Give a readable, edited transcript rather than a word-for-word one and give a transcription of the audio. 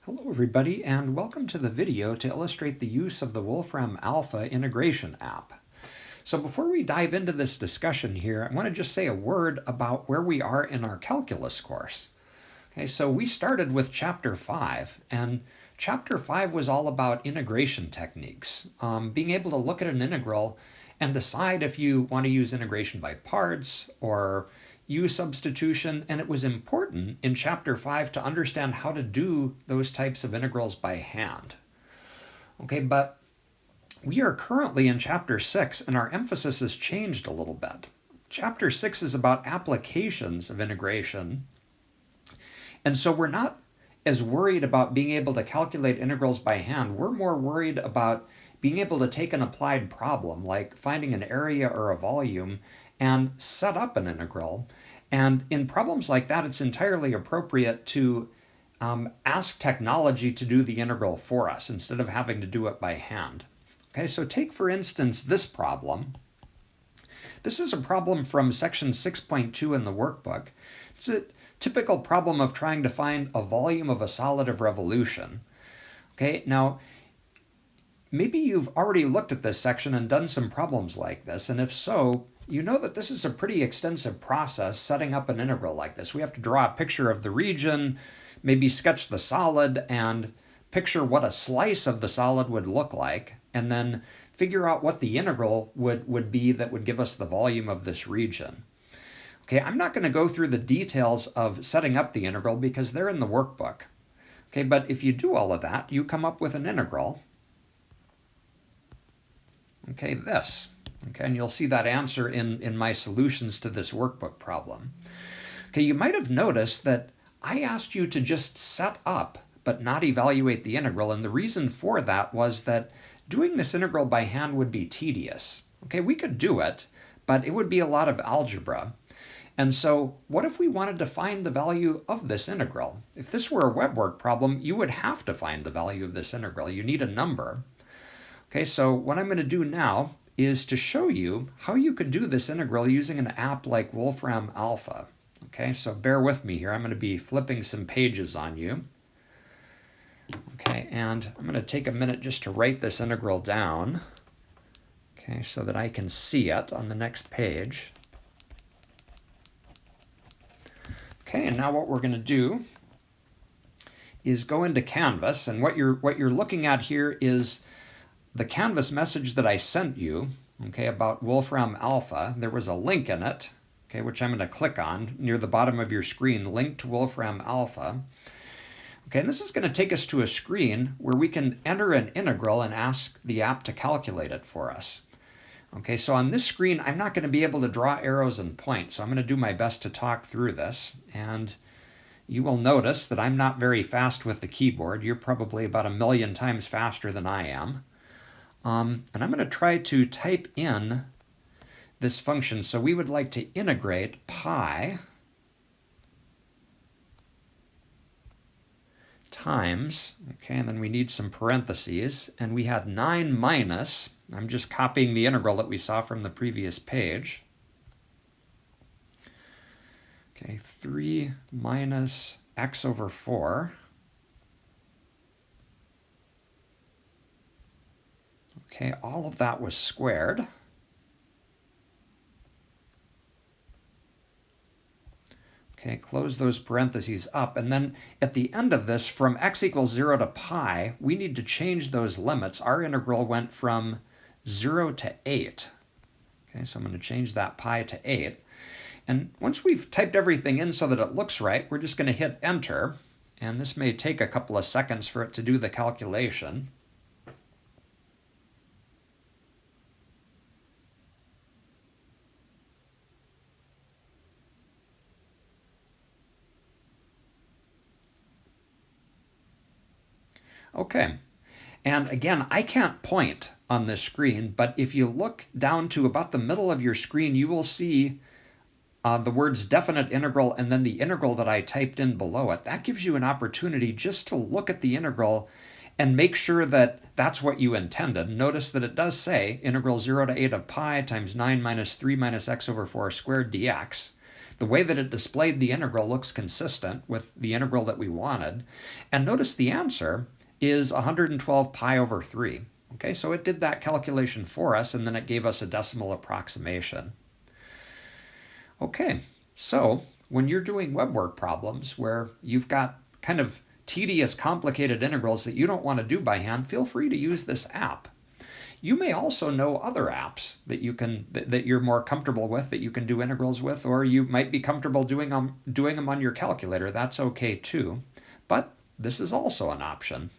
Hello everybody, and welcome to the video to illustrate the use of the WolframAlpha integration app. So before we dive into this discussion here, I want to just say a word about where we are in our calculus course. Okay, so we started with Chapter 5, and Chapter 5 was all about integration techniques, being able to look at an integral and decide if you want to use integration by parts or U substitution, and it was important in Chapter 5 to understand how to do those types of integrals by hand. Okay, but we are currently in Chapter 6, and our emphasis has changed a little bit. Chapter 6 is about applications of integration, and so we're not as worried about being able to calculate integrals by hand. We're more worried about being able to take an applied problem, like finding an area or a volume, and set up an integral. And in problems like that, it's entirely appropriate to ask technology to do the integral for us instead of having to do it by hand. Okay, so take for instance this problem. This is a problem from section 6.2 in the workbook. It's a typical problem of trying to find a volume of a solid of revolution. Okay, now maybe you've already looked at this section and done some problems like this, and if so, you know that this is a pretty extensive process setting up an integral like this. We have to draw a picture of the region, maybe sketch the solid, and picture what a slice of the solid would look like, and then figure out what the integral would be that would give us the volume of this region. Okay, I'm not going to go through the details of setting up the integral because they're in the workbook. Okay, but if you do all of that, you come up with an integral. Okay, this. Okay, and you'll see that answer in my solutions to this workbook problem. Okay, you might have noticed that I asked you to just set up but not evaluate the integral, and the reason for that was that doing this integral by hand would be tedious. Okay, we could do it, but it would be a lot of algebra. And so what if we wanted to find the value of this integral? If this were a web work problem, you would have to find the value of this integral. You need a number. Okay, so what I'm going to do now is to show you how you could do this integral using an app like WolframAlpha. Okay, so bear with me here. I'm going to be flipping some pages on you. Okay, and I'm going to take a minute just to write this integral down, okay, so that I can see it on the next page. Okay, and now what we're going to do is go into Canvas, and what you're looking at here is the Canvas message that I sent you, okay, about WolframAlpha. There was a link in it, okay, which I'm going to click on near the bottom of your screen, link to WolframAlpha. Okay, and this is going to take us to a screen where we can enter an integral and ask the app to calculate it for us. Okay, so on this screen, I'm not going to be able to draw arrows and point, so I'm going to do my best to talk through this. And you will notice that I'm not very fast with the keyboard. You're probably about 1,000,000 times faster than I am. And I'm going to try to type in this function. So we would like to integrate pi times, okay, and then we need some parentheses, and we had 9 minus, I'm just copying the integral that we saw from the previous page. Okay, 3 minus x over 4. Okay, all of that was squared. Okay, close those parentheses up, and then at the end of this, from x equals 0 to pi, we need to change those limits. Our integral went from 0 to 8. Okay, so I'm going to change that pi to 8. And once we've typed everything in so that it looks right, we're just going to hit enter, and this may take a couple of seconds for it to do the calculation. Okay, and again, I can't point on this screen, but if you look down to about the middle of your screen, you will see the words definite integral and then the integral that I typed in below it. That gives you an opportunity just to look at the integral and make sure that that's what you intended. Notice that it does say integral 0 to 8 of pi times 9 minus 3 minus x over 4 squared dx. The way that it displayed the integral looks consistent with the integral that we wanted. And notice the answer is 112 pi over 3. Okay, so it did that calculation for us, and then it gave us a decimal approximation. Okay, so when you're doing web work problems where you've got kind of tedious, complicated integrals that you don't want to do by hand, feel free to use this app. You may also know other apps that you're more comfortable with, that you can do integrals with, or you might be comfortable doing them on your calculator. That's okay too. But this is also an option.